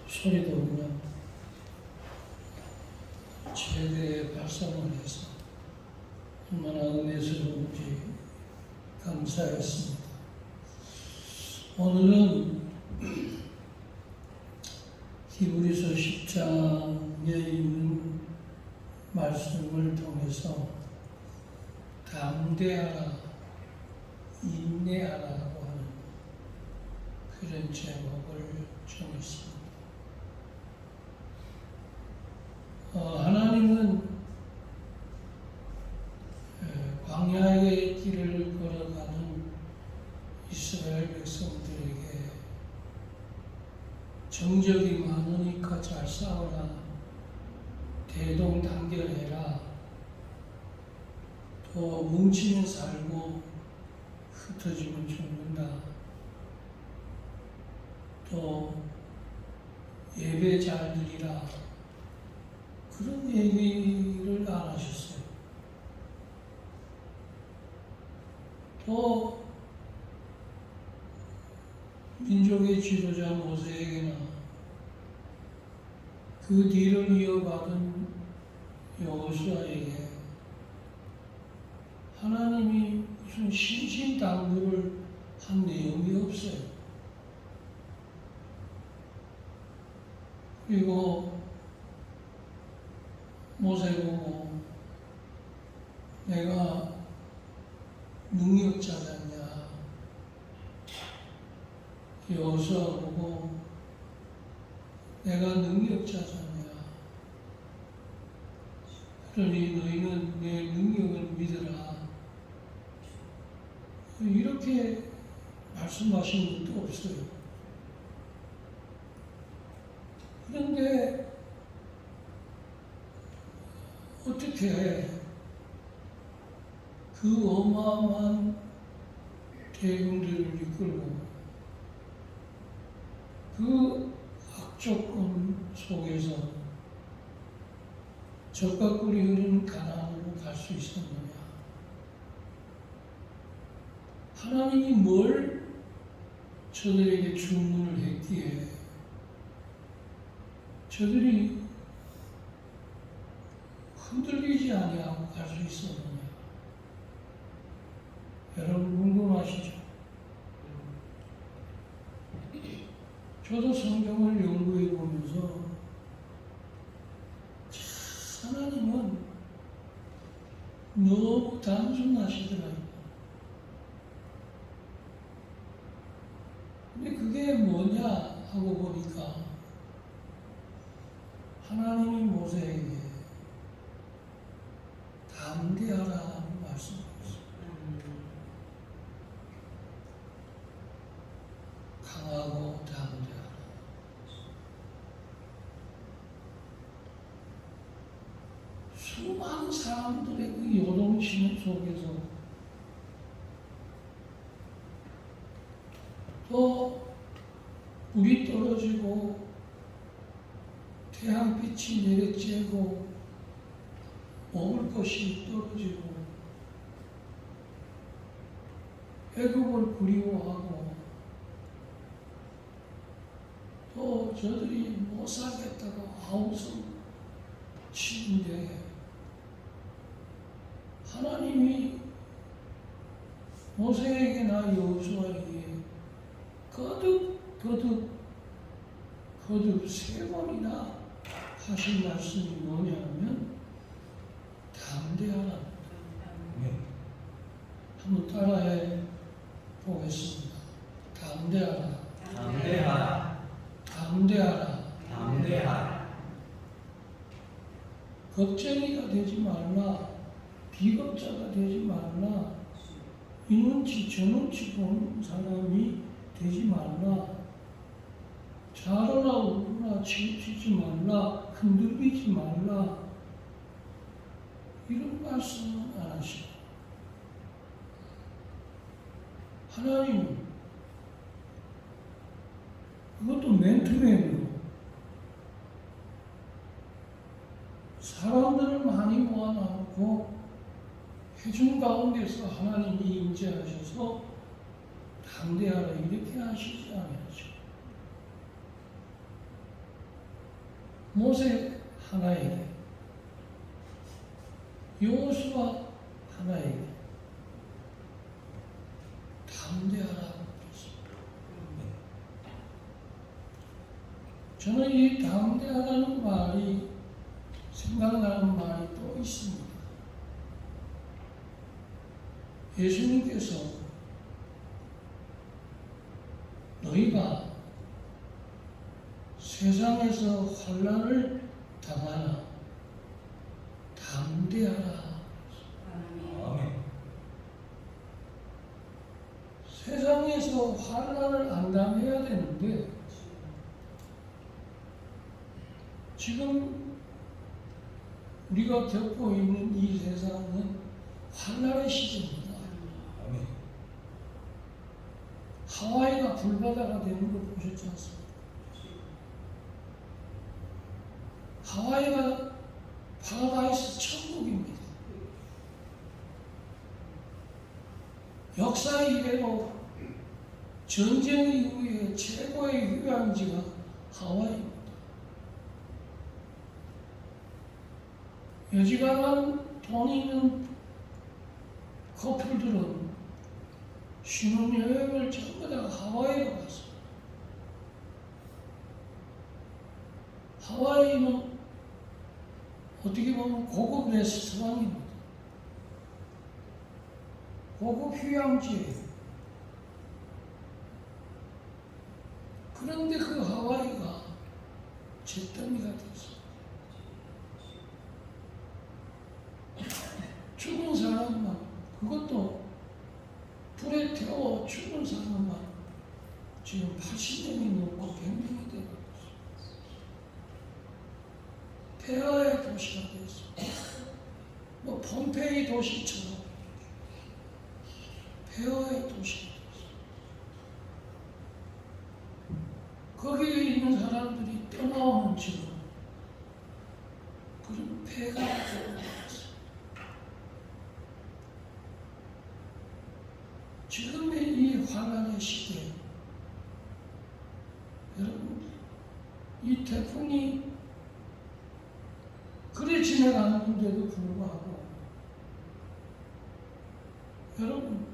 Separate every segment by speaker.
Speaker 1: 소리도 그냥 제대에 발성을 해서 얼마나 은혜스러운지 감사했습니다. 오늘은 히브리서 10장에 있는 말씀을 통해서 담대하라, 인내하라고 하는 그런 제목을 정했습니다. 하나님은 광야의 길을 걸어가는 이스라엘 백성들에게 정적이 많으니까 잘 싸워라, 대동단결해라, 또 뭉치면 살고 흩어지면 죽는다, 또 예배 잘 드리라, 그런 얘기를 안 하셨어요. 또 민족의 지도자 모세에게나 그 뒤를 이어받은 여호수아에게 하나님이 무슨 신신당부를 한 내용이 없어요. 그리고 모세 보고 내가 능력자잖냐, 여호수아 보고 내가 능력자잖냐, 그러니 너희는 내 능력을 믿으라, 이렇게 말씀하신 것도 없어요. 그런데 어떻게 그 어마어마한 대군들을 이끌고 그 악조건 속에서 젖과 꿀이 흐르는 가나안으로 갈 수 있었느냐? 하나님이 뭘 저들에게 주문을 했기에 저들이 흔들리지 아니하고 갈 수 있었느냐? 여러분 궁금하시죠? 저도 성경을 연구해 보면서 하나님은 너무 단순하시더라고요. 근데 그게 뭐냐 하고 보니까 하나님이 모세에게 담대하라는 말씀이었어요. 강하고 담대하라. 수많은 사람들의 그 요동치는 속에서 또 불이 떨어지고 태양빛이 내리쬐고 먹을 것이 떨어지고 애굽을 그리워하고 또 저들이 못 살겠다고 아우성 치는데 하나님이 모세에게나 여호수아에게 거듭 세 번이나 하신 말씀이 뭐냐면 담대하라. 한번 따라해 보겠습니다. 담대하라.
Speaker 2: 담대하라.
Speaker 1: 담대하라.
Speaker 2: 담대하라.
Speaker 1: 걱정이가 되지 말라. 비겁자가 되지 말라. 이 눈치 저 눈치 보는 사람이 되지 말라. 자라나 우르나 치우치지 말라. 흔들리지 말라. 이런 말씀은 안 하시고 하나님 그것도 맨투맨으로 사람들을 많이 모아놓고 해준 가운데서 하나님이 임재하셔서 담대하라 이렇게 하시지 않으시죠. 모세 하나에게, 여호수아 하나에게 담대하라 그랬습니다. 저는 이 담대하다는 말이 생각나는 말이 또 있습니다. 예수님께서 너희가 세상에서 환난을 당하나 담대하라.
Speaker 2: 아멘.
Speaker 1: 세상에서 환난을 안 당해야 되는데 지금 우리가 겪고 있는 이 세상은 환난의 시대입니다.
Speaker 2: 아멘.
Speaker 1: 하와이가 불바다가 되는 걸 보셨지 않습니까? 하와이가 파라다이스 천국입니다. 역사 이래로 전쟁 이후에 최고의 휴양지가 하와이입니다. 여지간한 돈 있는 커플들은 신혼여행을 전부 다 하와이로 갔습니다. 하와이는 어떻게 보면 고급 레스토랑입니다. 고급 휴양지예요. 그런데 그 하와이가 잿더미가 됐어요. 죽은 사람만, 그것도 불에 태워 죽은 사람만 지금 80명이 넘고 100명이 되고 있어요. 폐허의 도시가 되었습니다. 뭐 폼페이 도시처럼 폐허의 도시가 되었습니다. 거기에 있는 사람들이 떠나오는 지금 그런 폐가 되었습니다. 지금의 이 환난의 시대에 여러분, 이 태풍이 그래 지나가는데도 불구하고 여러분,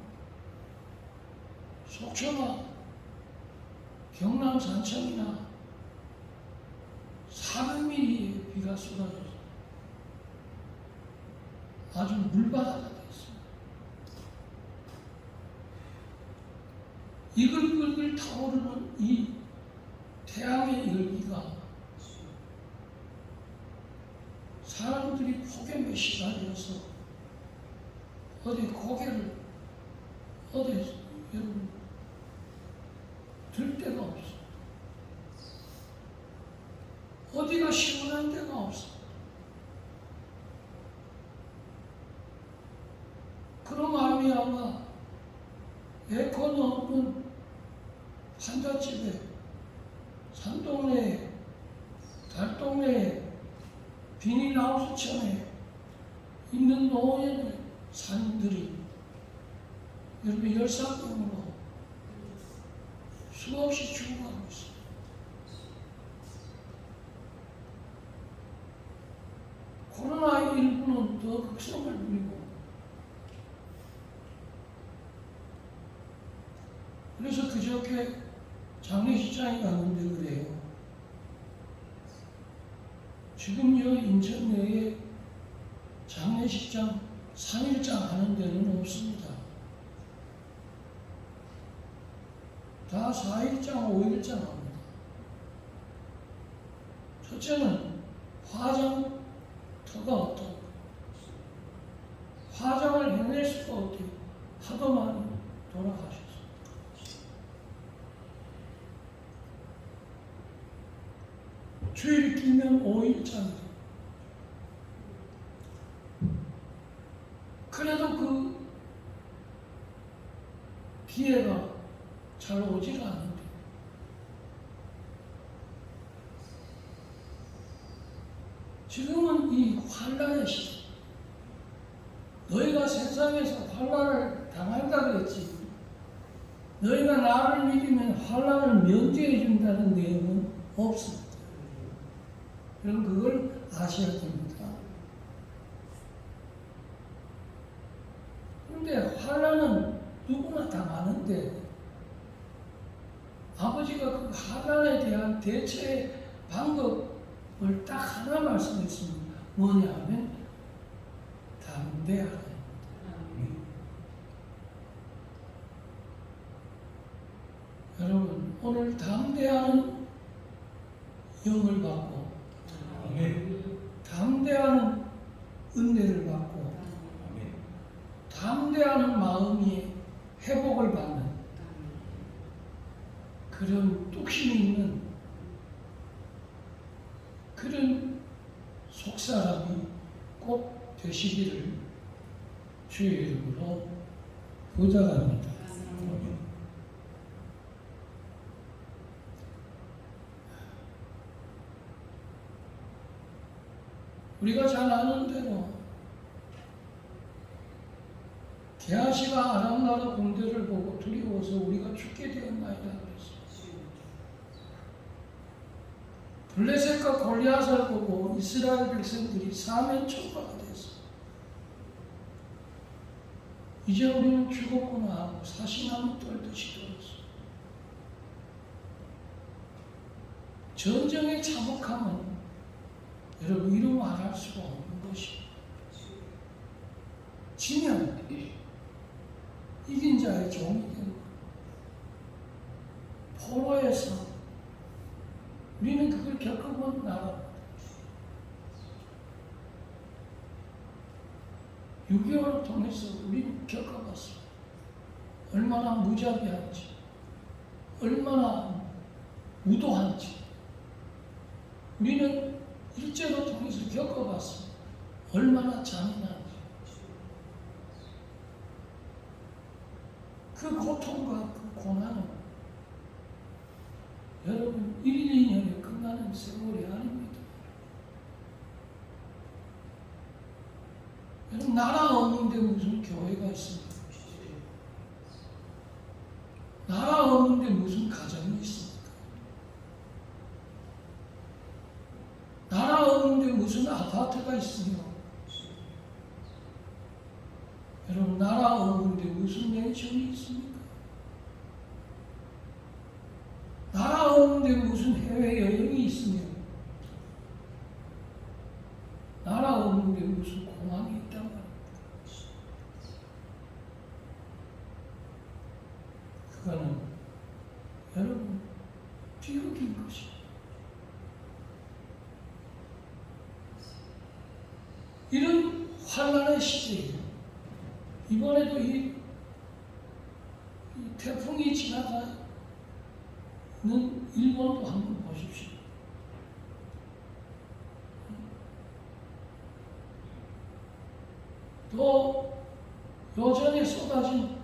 Speaker 1: 속초나 경남 산청이나 400mm의 비가 쏟아져서 아주 물바다가 됐습니다. 이글이글 타오르는 이 태양의 열기가 사람들이 폭염에 시달려서 어디 고개를 어디 여러분 들 데가 없어. 어디가 시원한 데가 없어. 그런 마음이 아마 에어컨 없는 환자집에 산동네에 달동네에 비닐하우스촌에 있는 노인 산들이 여러분 열사병으로 수없이 죽어가고 있어요. 코로나19는 더 극성을 부리고 그래서 그저께 장례식장에 갔는데 그래요. 지금 여 인천 내에 장례식장 3일장 하는 데는 없습니다. 다 4일장, 5일장 합니다. 첫째는 화장터가 없다고. 화장을 해낼 수가 없대요. 하도 많이 돌아가셨어요. 주일 끼면 5일장이에요. 그래도 그 기회가 잘 오지가 않는데 지금은 이 환난의 시대. 너희가 세상에서 환난을 당한다 그랬지. 너희가 나를 믿으면 환난을 면제해 준다는 내용은 없습니다. 여러분 그걸 아셔야 됩니다. 그런데 환난은 누구나 다 많은데 아버지가 그 환난에 대한 대처의 방법을 딱 하나 말씀했습니다. 뭐냐면 담대하라. 여러분 오늘 담대하는 영을 받고 담대하는 은혜를 받고 담대하는 마음이 회복을 받는 그런 뚝심이 있는 그런 속사람이 꼭 되시기를 주의 이름으로 부탁합니다. 우리가 잘 아는 대로 게하시가 아람 나라 군대를 보고 두려워서 우리가 죽게 되었나이다 그랬어요. 블레셋과 골리앗을 보고 이스라엘 백성들이 사면초가가 됐어요. 이제 우리는 죽었구나 하고 사시나무 떨듯이 떨었어요. 전쟁의 참혹함은 여러분 이루 말할 수가 없는 것입니다. 지면 이긴 자의 종이 되는 포로에서 우리는 그걸 겪어본 나라입니다. 6.25를 통해서 우리는 겪어봤어요. 얼마나 무자비한지, 얼마나 무도한지 우리는 일제로 통해서 겪어봤어요. 얼마나 잔인한지. 그 고통과 그 고난은 여러분 1, 2년에 끝나는 세월이 아닙니다. 여러분 나라 없는데 무슨 교회가 있습니까? 나라 없는데 무슨 가정이 있습니까? 나라 없는데 무슨 아파트가 있으며 여러분 나라 없는데 무슨 멘션이 있습니까? 나라 없는데 무슨 해외여행이 있으며 나라 없는데 무슨 공항이 있단 말입니다. 그거는 여러분 비극인 것입니다. 이런 환난의 시대에 이번에도 이 태풍이 지나가는 일본도 한번 보십시오. 또 요전에 쏟아진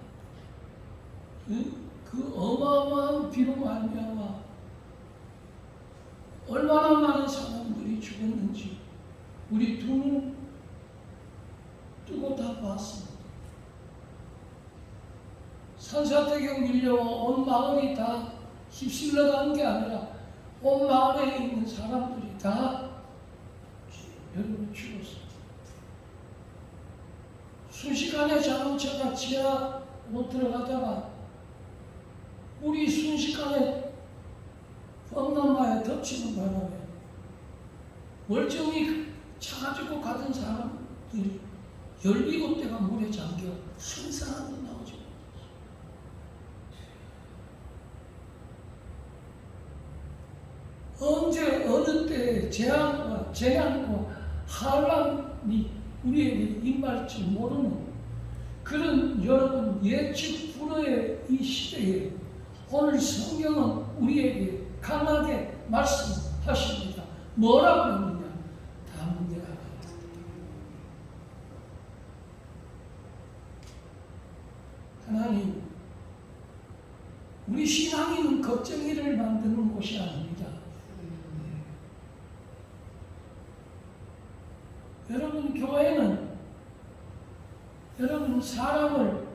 Speaker 1: 그 어마어마한 비로 말미암아 얼마나 많은 사람들이 죽었는지 우리 두 눈 뜨고 다 봤습니다. 산사태경 밀려와 온 마을이 다 휩쓸려 간 게 아니라 온 마을에 있는 사람들이 다 여러분 죽었습니다. 순식간에 자동차가 지하 못 들어가다가 물이 순식간에 뻔나마에 덮치는 바람에 멀쩡히 차 가지고 가던 사람들이 17대가 물에 잠겨 한 사람도 나오지 못했어요. 언제 어느 때 재앙과 환난이 우리에게 임할지 모르는 그런 여러분 예측 불허의 이 시대에 오늘 성경은 우리에게 강하게 말씀하십니다. 뭐라고 했느냐? 담대하라. 하나님, 우리 신앙인은 걱정이를 만드는 곳이 아닙니다. 여러분 교회는 여러분 사람을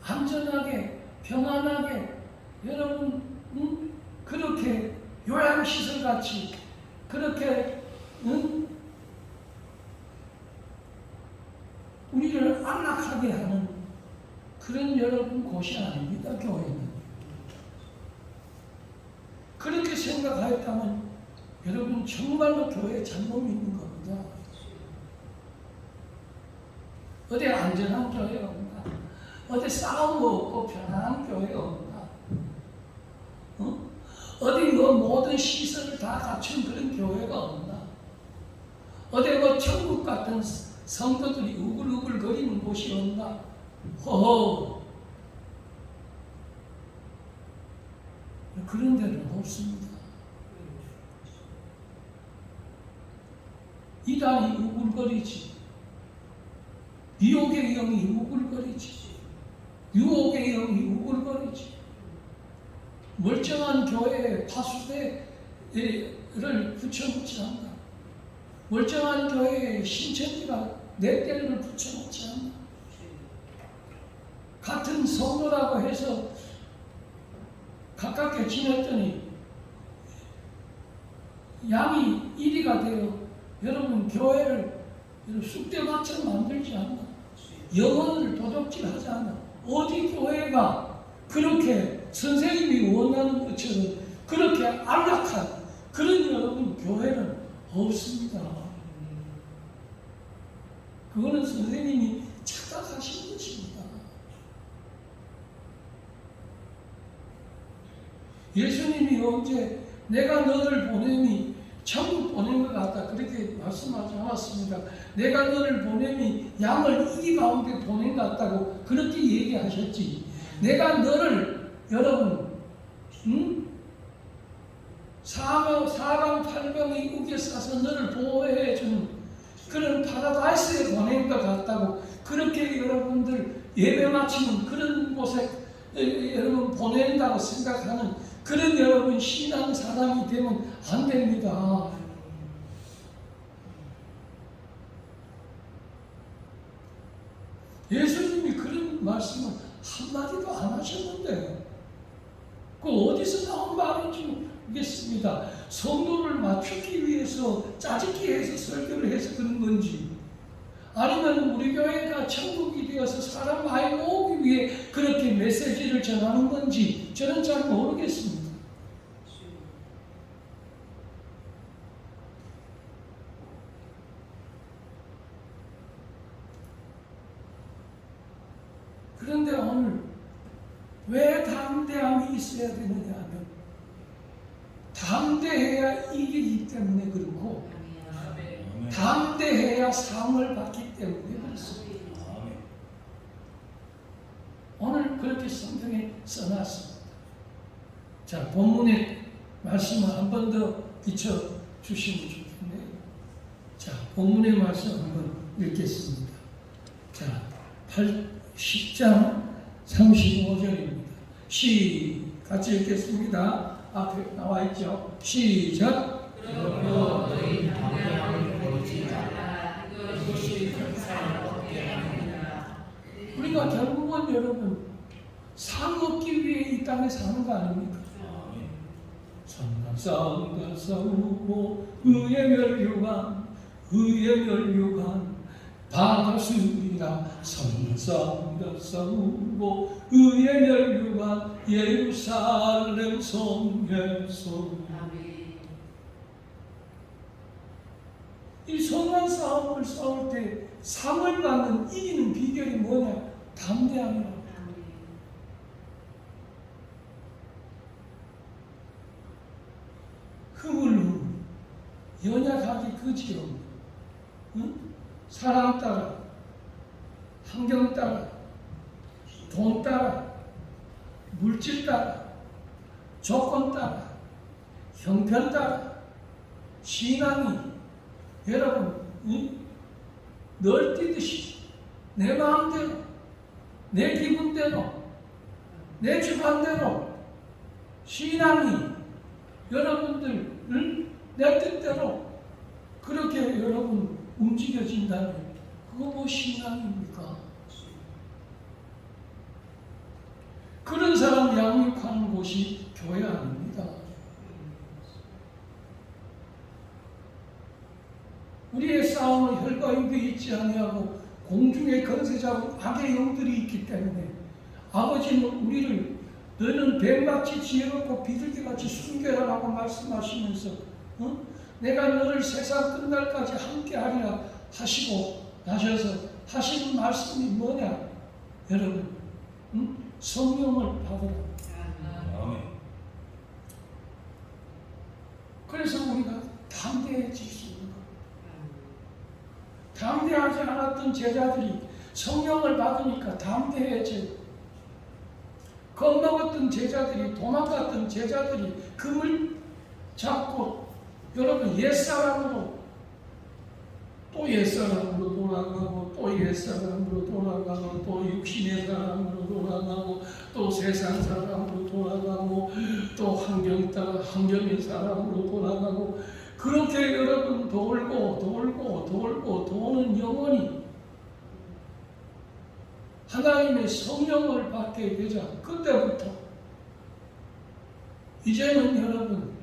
Speaker 1: 안전하게 평안하게 여러분 그렇게 요양시설같이 그렇게 응? 우리를 안락하게 하는 그런 여러분 곳이 아닙니다. 교회는. 그렇게 생각하였다면 여러분 정말로 교회에 잘못 믿는 겁니다. 어디 안전한 교회가 없나? 어디 싸움 없고 편안한 교회가 없나? 어? 어디 뭐 모든 시설을 다 갖춘 그런 교회가 없나? 어디 뭐 천국 같은 성도들이 우글우글 거리는 곳이 없나? 허허! 그런 데는 없습니다. 이단이 우글거리지. 미혹의 영이 우글거리지. 유혹의 영이 우글거리지. 멀쩡한 교회에 파수대를 붙여놓지 않나. 멀쩡한 교회에 신천지가 넷대를 붙여놓지 않나. 같은 성도라고 해서 가깝게 지냈더니 양이 1위가 되어 여러분 교회를 쑥대밭처럼 만들지 않나. 영혼을 도둑질하지 않나. 어디 교회가 그렇게 선생님이 원하는 것처럼 그렇게 안락한 그런 여러분 교회는 없습니다. 그거는 선생님이 착각하신 것입니다. 예수님이 언제 내가 너를 보내니 천국 보낸 것 같다 그렇게 말씀하지 않았습니다. 내가 너를 보내니 양을 이기 가운데 보낸 것 같다고 그렇게 얘기하셨지. 내가 너를 여러분 사방팔방이 우겨싸서 너를 보호해주는 그런 파라다이스에 보낸 것 같다고 그렇게 여러분들 예배 마치는 그런 곳에 여러분 보낸다고 생각하는 그런 여러분 신앙 사람이 되면 안 됩니다. 예수님이 그런 말씀을 한마디도 안 하셨는데 그 어디서 나온 말인지 모르겠습니다. 성도를 맞추기 위해서 짜집기 해서 설교를 해서 그런 건지 아니면 우리 교회가 천국이 되어서 사람 많이 모으기 위해 그렇게 메시지를 전하는 건지 저는 잘 모르겠습니다. 그런데 오늘 왜 담대함이 있어야 되느냐 하면 담대해야 이기기 때문에 그렇고 담대해야 상을 받기 때문에 그렇습니다. 오늘 그렇게 성경에 써놨습니다. 자, 본문의 말씀을 한 번 더 비춰주시면 좋겠네요. 자, 본문의 말씀 한번 읽겠습니다. 자, 10장 35절입니다. 같이 읽겠습니다. 앞에 나와 있죠. 시작.
Speaker 3: 그러므로 너희 담대함을 버리지 말라. 이것이 평생을 얻게 하느니라.
Speaker 1: 우리가 결국은 여러분 상 얻기 위해 이 땅에 사는 거 아닙니까? 선한 싸움과 싸우고 의의 멸류관 받았으리라. 선한 싸움과 싸우고 의의 멸류관 예루살렘 성에서. 이 선한 싸움을 싸울 때 상을 받는 이기는 비결이 뭐냐? 담대함이라고. 흐물흐물 연약하기 그지없는 사람 따라 환경 따라 돈 따라 물질 따라 조건 따라 형편 따라 신앙이 여러분 널 뛰듯이 내 마음대로 내 기분대로 내 주관대로 신앙이 여러분들 내 뜻대로 그렇게 여러분 움직여진다면 그거 뭐 신앙입니까? 그런 사람 양육하는 곳이 교회 아닙니다. 우리의 싸움은 혈과 육에 있지 아니하고 공중의 권세자고 악의 영들이 있기 때문에 아버지는 우리를 너는 뱀같이 지혜롭고 비둘기같이 순결하라고 말씀하시면서 내가 너를 세상 끝날까지 함께하리라 하시고 나셔서 하시는 말씀이 뭐냐? 여러분 성령을 받으라.
Speaker 2: 아멘.
Speaker 1: 그래서 우리가 담대해질 수 있는 겁니다. 담대하지 않았던 제자들이 성령을 받으니까 담대해져요. 겁먹었던 제자들이, 도망갔던 제자들이 금을 잡고 여러분 옛사람으로 또 옛사람으로 돌아가고 또 옛사람으로 돌아가고 또 육신의 사람으로 돌아가고 또 세상 사람으로 돌아가고 또 환경의 사람으로 돌아가고 그렇게 여러분 돌고 도는 영혼이 하나님의 성령을 받게 되자 그때부터 이제는 여러분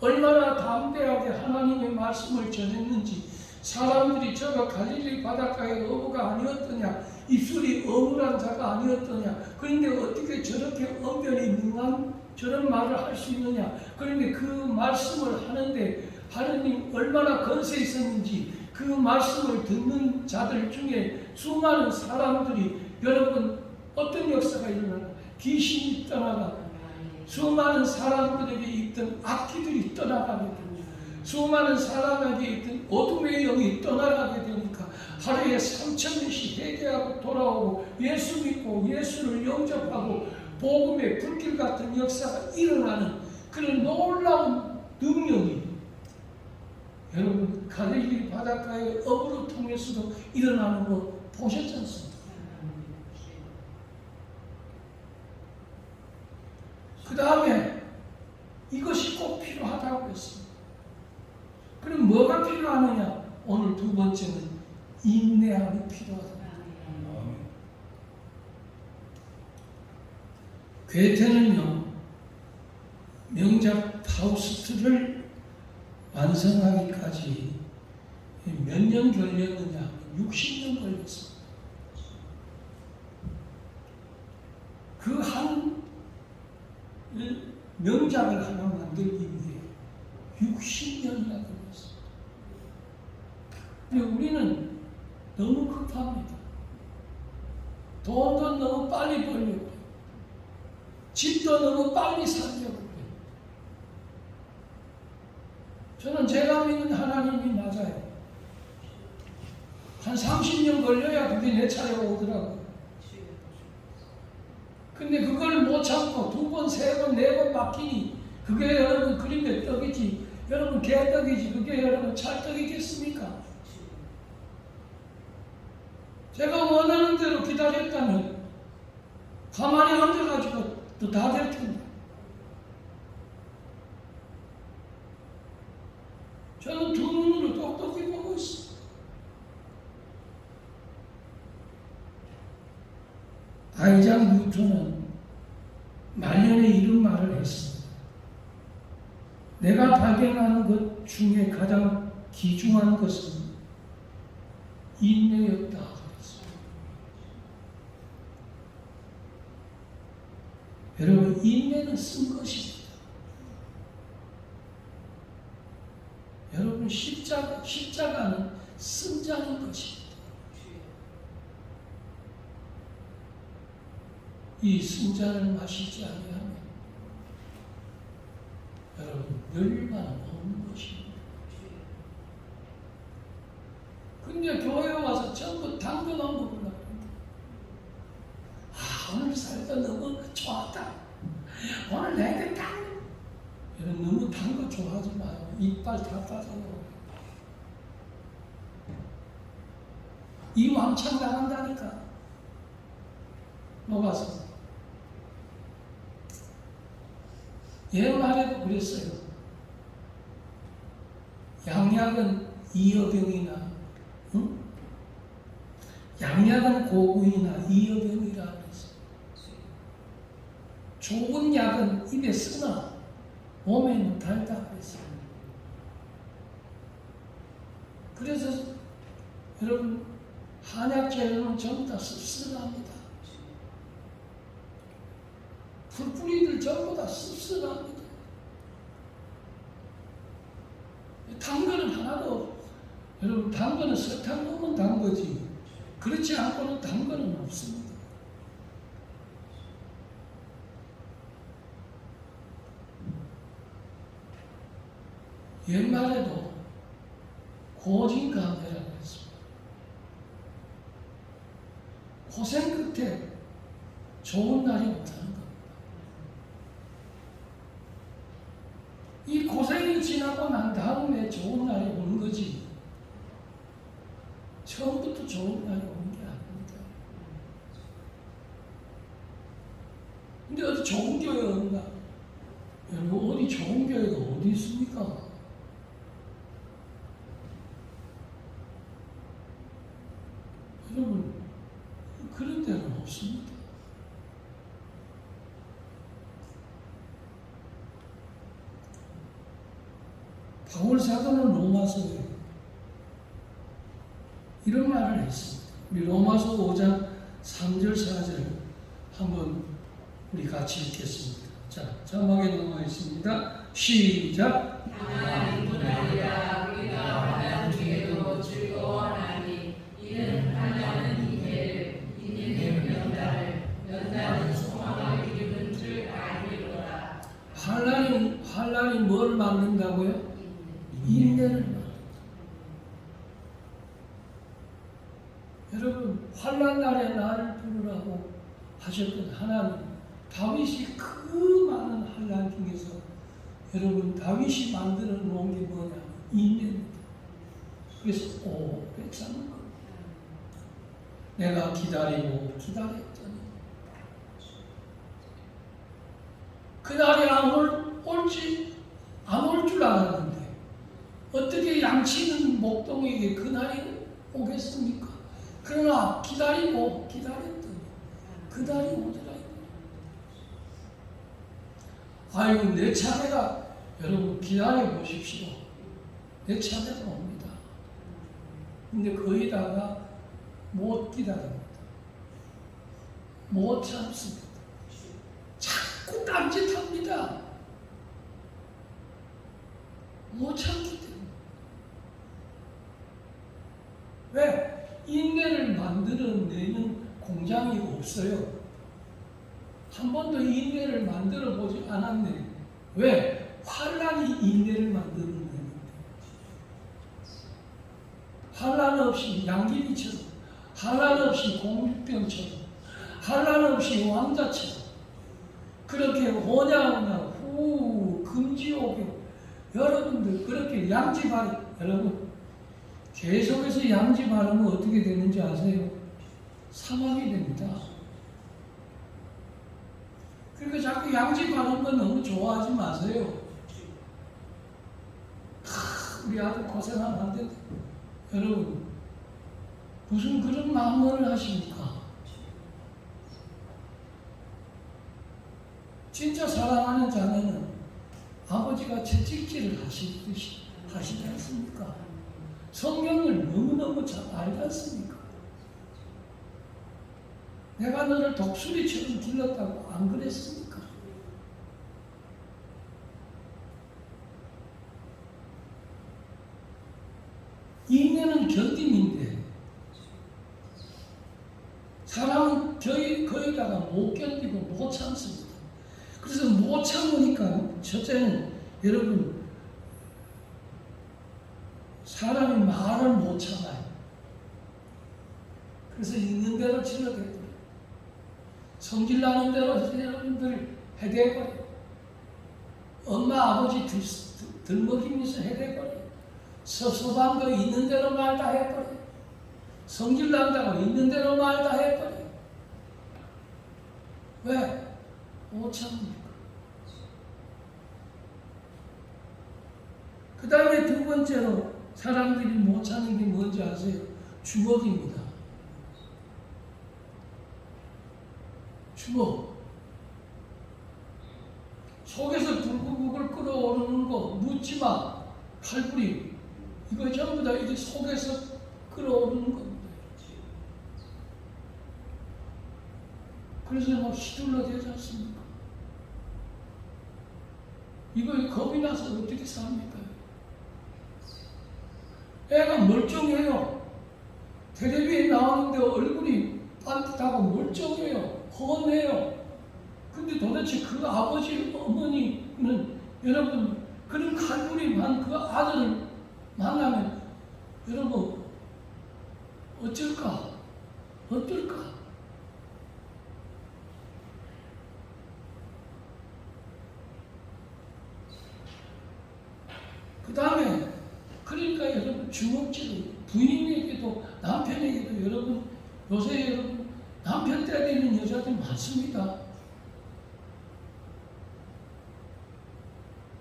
Speaker 1: 얼마나 담대하게 하나님의 말씀을 전했는지 사람들이 저가 갈릴리 바닷가의 어부가 아니었더냐 입술이 어물한 자가 아니었더냐 그런데 어떻게 저렇게 언변이 능한 저런 말을 할 수 있느냐 그런데 그 말씀을 하는데 하느님 얼마나 건세 있었는지 그 말씀을 듣는 자들 중에 수많은 사람들이 여러분 어떤 역사가 일어나나 귀신이 떠나가고 수많은 사람들에게 있던 악기들이 떠나가게 됩니다. 수많은 사람에게 있던 어둠의 영이 떠나가게 되니까 하루에 3,000명씩 회개하고 돌아오고 예수 믿고 예수를 영접하고 복음의 불길 같은 역사가 일어나는 그런 놀라운 능력이 여러분 갈릴리 바닷가의 어부를 통해서도 일어나는 거 보셨지 않습니까? 그 다음에 이것이 꼭 필요하다고 했습니다. 그럼 뭐가 필요하느냐? 오늘 두 번째는 인내함이 필요하다. 괴테는요 명작 파우스트를 완성하기까지 몇 년 걸렸느냐? 60년 걸렸습니다. 그 한 명작을 하나 만들기 위해 60년이나 걸렸습니다. 근데 우리는 너무 급합니다. 돈도 너무 빨리 벌려고 해요. 집도 너무 빨리 살려고 해요. 저는 제가 믿는 하나님이 맞아요. 한 30년 걸려야 그게 내 차례가 오더라고요. 근데 그걸 못 참고 2번, 3번, 4번 맡기니 그게 여러분 그림의 떡이지 여러분 개떡이지 그게 여러분 찰떡이겠습니까? 제가 원하는 대로 기다렸다면 가만히 앉아가지고 또 다 될 텐데 저는 두 눈으로 똑똑히 보고 있습니다. 아이작 뉴턴은 말년에 이런 말을 했습니다. 내가 발견하는 것 중에 가장 귀중한 것은 인내였다. 그랬습니다. 여러분 인내는 쓴 것입니다. 여러분 십자가는 쓴 자는 것입니다. 이 쓴자를 마시지 아니하면 여러분 멸망 없는 것입니다. 근데 교회에 와서 전부 당근만 먹으려고 합니다. 오늘 살다 너무 좋았다. 오늘 내가 여러분 너무 단 거 좋아하지 마요. 이빨 다 빠져요. 이 왕창 나간다니까. 녹아서. 옛말에도 그랬어요. 양약은 이어병이나 양약은 고구이나 이어병이라 그랬어요. 좋은 약은 입에 쓰나 몸에는 달다 그랬어요. 그래서 여러분 한약 재료는 전부 다 씁쓸합니다. 풀뿌리들 전부 다 씁쓸합니다. 당근은 하나도 없고, 여러분 당근은 설탕 넣으면 단 거지 그렇지 않고는 당근은 없습니다. 옛날에도 고진감래라고 했습니다. 고생 끝에 좋은 날이 온다는 겁니다. 이 고생이 지나고 난 다음에 좋은 날이 오는 거지 처음부터 좋은 날이 오는 게 아닙니다. 근데 어디 좋은 교회가 없나? 여러분 어디 좋은 교회가 어디 있습니까? 여러분 그런 데는 없습니다. 바울 사도는 로마서에 이런 말을 했습니다. 우리 로마서 5장 3절 4절 한번 우리 같이 읽겠습니다. 자, 자막에 나와 있습니다. 시작.
Speaker 3: 다만 분하리라 우리가 환난 중에도 즐거워하나니 이는 환난은 이해를 이는 연단은 소망을 이루는 줄 알미로라.
Speaker 1: 환난이 뭘 만든다고요? 인내를 만든다. 여러분 환난 날에 나를 부르라고 하셨던 하나님, 다윗이 그 많은 환난 중에서 여러분 다윗이 만들어 놓은 게 뭐냐면 인내입니다. 그래서 오래 참는 겁니다. 내가 기다리고 기다렸더니 그날이 안 올지 안 올 줄 알았는데 어떻게 양치는 목동에게 그날이 오겠습니까? 그러나 기다리고 기다렸더니 그날이 오더라. 아이고 내 차례가 여러분 기다려 보십시오. 내 차례가 옵니다. 근데 거기다가 못 기다립니다. 못 참습니다. 자꾸 딴짓합니다. 못 참기 때문에. 왜? 인내를 만들어내는 공장이 없어요. 한 번도 인내를 만들어 보지 않았네. 왜? 환난이 인내를 만드는 거예요. 환난 없이 양귀비처럼, 환난 없이 공주병처럼, 환난 없이 왕자처럼 그렇게 오냐오냐 후 금지옥에 여러분들 그렇게 양지 바르 여러분 계속해서 양지 바르면 어떻게 되는지 아세요? 사망이 됩니다. 그러니까 자꾸 양지 바르는 건 너무 좋아하지 마세요. 우리 아들 고생하면 안 된다. 여러분 무슨 그런 마음을 하십니까? 진짜 사랑하는 자녀는 아버지가 채찍질을 하시듯이 하시지 않습니까? 성경을 너무너무 잘 알지 않습니까? 내가 너를 독수리처럼 길렀다고 안 그랬습니까? 인내는 견딤인데 사람은 거기다가 못 견디고 못 참습니다. 그래서 못 참으니까 첫째는 여러분 사람이 말을 못 참아요. 그래서 있는 대로 질러대고 성질 나는 대로 여러분들 해대버려요. 엄마 아버지 들먹이면서 해대버려요. 섭섭한 거 있는 대로 말 다 해버려요. 성질 난다고 있는 대로 말 다 해버려요. 왜? 못 참으니까. 그 다음에 두 번째로 사람들이 못 참는 게 뭔지 아세요? 주먹입니다. 주먹. 속에서 불구불 끓어오르는 거 묻지 마. 칼부림. 이거 전부 다 이게 속에서 끌어오르는 겁니다. 그래서 막 시들러 되지 않습니까? 이거 겁이 나서 어떻게 삽니까? 애가 멀쩡해요. 텔레비에 나오는데 얼굴이 반듯하고 멀쩡해요. 훤해요. 근데 도대체 그 아버지, 어머니는 여러분 그런 칼부림한 그 아들을 만나면 여러분 어쩔까? 어떨까? 그 다음에 그러니까 여러분 주먹질을 부인에게도 남편에게도 여러분 요새 여러분 남편 때리는 여자들 많습니다.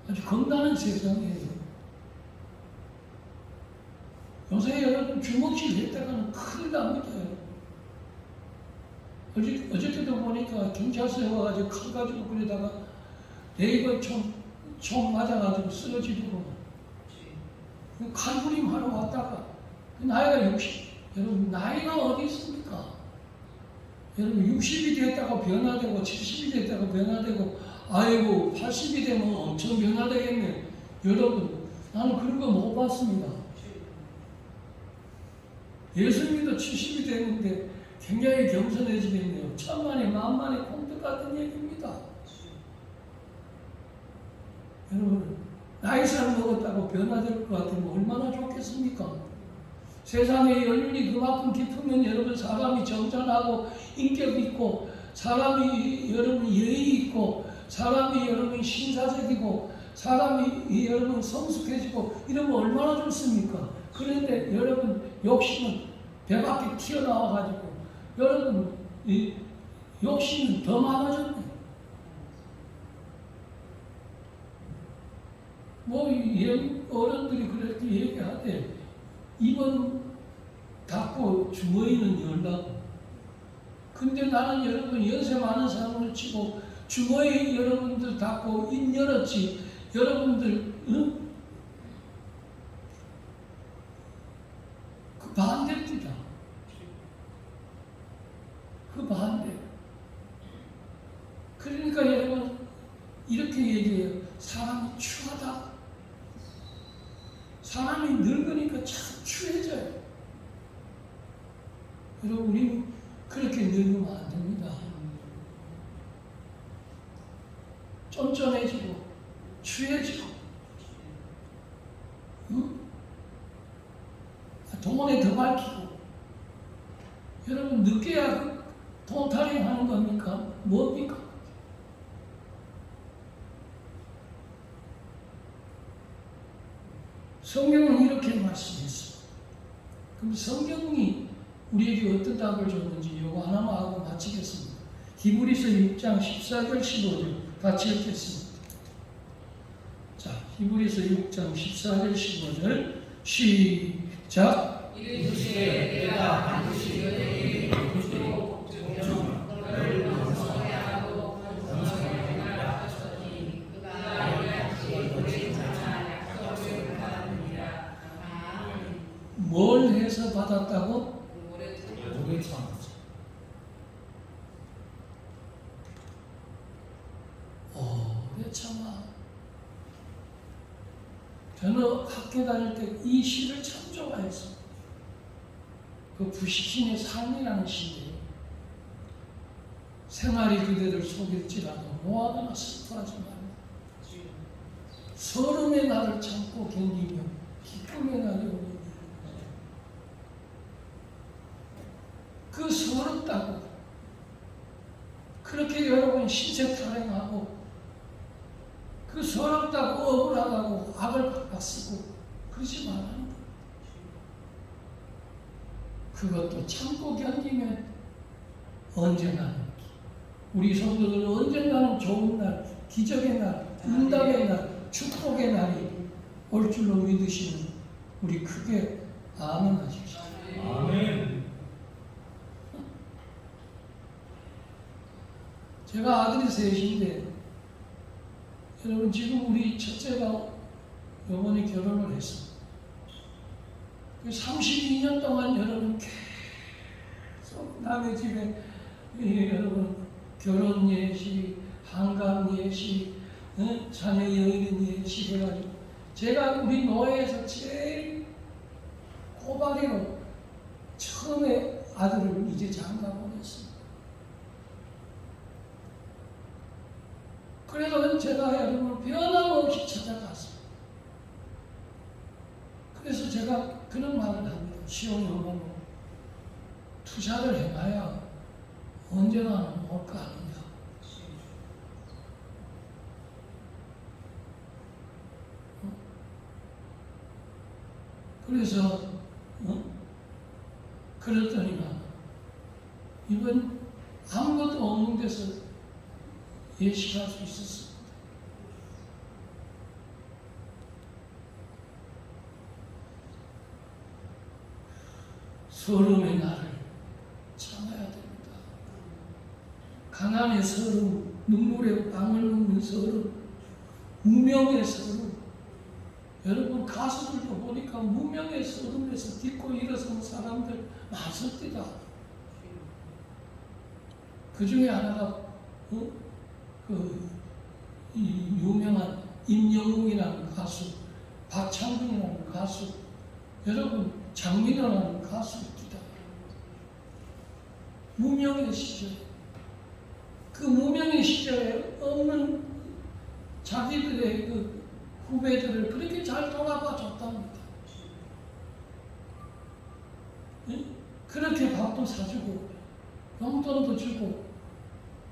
Speaker 1: 아주 겁나는 세상이에요. 요새 여러분 주먹질 했다가는 큰일 납니다. 어저께도 보니까 경찰서에 와가지고 칼 가지고 그러다가 레이건 총 맞아가지고 쓰러지고 칼부림 하러 왔다가 그 나이가 60, 여러분 나이가 어디 있습니까? 여러분 60이 됐다가 변화되고 70이 됐다가 변화되고 아이고 80이 되면 엄청 변화되겠네. 여러분 나는 그런 거 못 봤습니다. 예수님도 70이 됐는데 굉장히 겸손해지겠네요. 천만에 만만에 콩떡 같은 얘기입니다. 여러분 나이살 먹었다고 변화될 것 같으면 얼마나 좋겠습니까? 세상에 연륜이 그만큼 깊으면 여러분 사람이 정전하고 인격 있고 사람이 여러분 예의 있고 사람이 여러분 신사적이고 사람이 여러분 성숙해지고 이러면 얼마나 좋습니까? 그런데 여러분 욕심은 배 밖에 튀어나와가지고 여러분 이 욕심은 더 많아졌네. 어른들이 그렇게 얘기하대. 입은 닫고 주머니는 열라고. 근데 나는 여러분 연세 많은 사람을 치고 주머니 여러분들 닫고 입 열었지. 여러분들 응? 그 반대입니다. 그 반대. 그러니까 여러분 이렇게 얘기해요. 사람이 추하다. 사람이 늙으니까 참 추해져요. 여러분 우리 그렇게 늙으면 안 됩니다. 쫀쫀해지고 추해지고 응? 돈에 더 밝히고 여러분 늦게야 돈타령 하는 겁니까? 뭡니까? 성경은 이렇게 말씀했습니다. 그럼 성경이 우리에게 어떤 답을 줬는지 이거 하나만 하고 마치겠습니다. 히브리서 6장 14절 15절 같이 읽겠습니다. 자, 히브리서 6장 14절 15절 시작.
Speaker 3: 이르시되 내가 반드시 너희에게 주고 너를 명성해야 하고 명성하라 하셨더니 그가 이같이 오래 참아 약속을 받았느니라. 아멘.
Speaker 1: 뭘 해서 받았다고?
Speaker 2: 오래 참았죠.
Speaker 1: 오래 참아. 저는 학교 다닐 때 이 시를 참 좋아했어요. 그 부시킨의 삶이라는 시인데요. 생활이 그대를 속일지라도 노하거나 슬퍼하지 말고 서름의 날을 참고 견디며 기쁨의 날이 오니 그 서럽다고 그렇게 여러분 신세 타령하고 그 서럽다고 억울하다고 악을 바꿔쓰고 그러지 말라는 거예요. 그것도 참고 견디면 언젠가는 우리 성도들은 언젠가는 좋은 날, 기적의 날, 응답의 날, 축복의 날이 올 줄로 믿으시는 우리 크게 아멘 하십시오.
Speaker 2: 아멘.
Speaker 1: 제가 아들이 셋인데 여러분 지금 우리 첫째가 이번에 결혼을 했습니다. 32년 동안 여러분 계속 남의 집에 여러분 결혼 예식, 한감 예식, 자녀 여의는 예식 해가지고 제가 우리 노예에서 제일 꼬박이로 처음에 아들을 이제 장가 보냈습니다. 그래서 제가 여러분 변함없이 찾아갔습니다. 그래서 제가 그런 말을 합니다. 시험이 오면 투자를 해봐야 언제나 올 거 아니냐. 그래서 그랬더니만 이번 아무것도 없는 데서 예식할 수 있었습니다. 서름의 날을 참아야 됩니다. 가난의 서름, 눈물에 빵을 먹는 서름, 무명의 서름. 여러분 가수들도 보니까 무명의 서름에서 딛고 일어선 사람들 많습니다. 그 중에 하나가 이 유명한 임영웅이라는 가수, 박창근이라는 가수, 여러분 장민호라는 가수입니다. 무명의 시절, 그 무명의 시절에 없는 자기들의 그 후배들을 그렇게 잘 돌아봐 줬답니다. 그렇게 밥도 사주고 용돈도 주고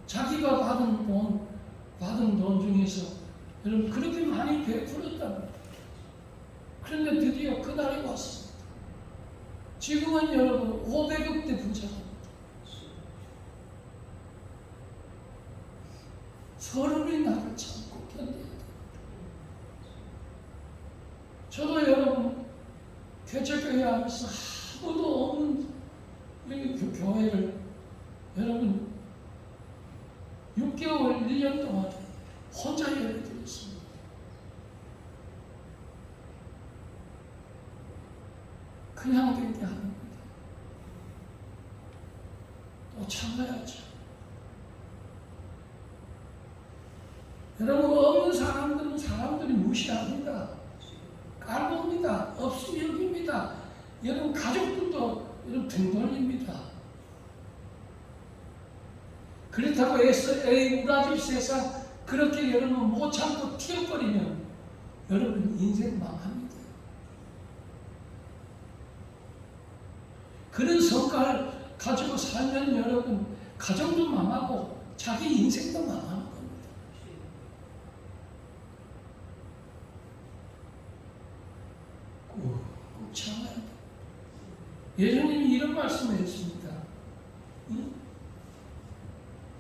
Speaker 1: 자기가 받은 돈 중에서 여러분 그렇게 많이 베풀었답니다. 그런데 드디어 그날이 왔습니다. 지금은 여러분 500억대 부자입니다. 서름이 나를 참고 견뎌야 됩니다. 저도 여러분 개척교회 하면서 아무도 없는 그 교회를 여러분 6개월, 1년 동안 혼자 예배 드렸습니다. 그냥 되게 합니다. 또 참아야죠. 여러분 없는 사람들은 사람들이 무시합니다. 깔봅니다. 없으면 여깁니다. 여러분 가족들도 여러분 등 돌립니다. 그렇다고 해서 에이 우리 집 세상 그렇게 여러분 못 참고 튀어버리면 여러분 인생 망합니다. 그런 성과를 가지고 살면 여러분 가정도 망하고 자기 인생도 망하는 겁니다. 꼭 참아야 돼. 예수님이 이런 말씀을 했습니다.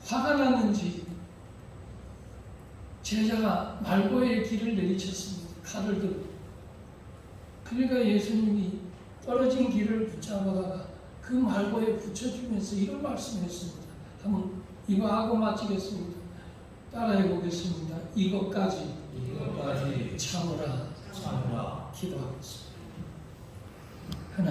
Speaker 1: 화가 났는지 제자가 말고의 길을 내리쳤습니다. 칼을 들고. 그러니까 예수님이 떨어진 길을 붙잡아다가 그 말고에 붙여주면서 이런 말씀했습니다. 한번 이거 하고 마치겠습니다. 따라해 보겠습니다. 이것까지
Speaker 2: 이것까지
Speaker 1: 참으라.
Speaker 2: 참으라.
Speaker 1: 기도하겠습니다.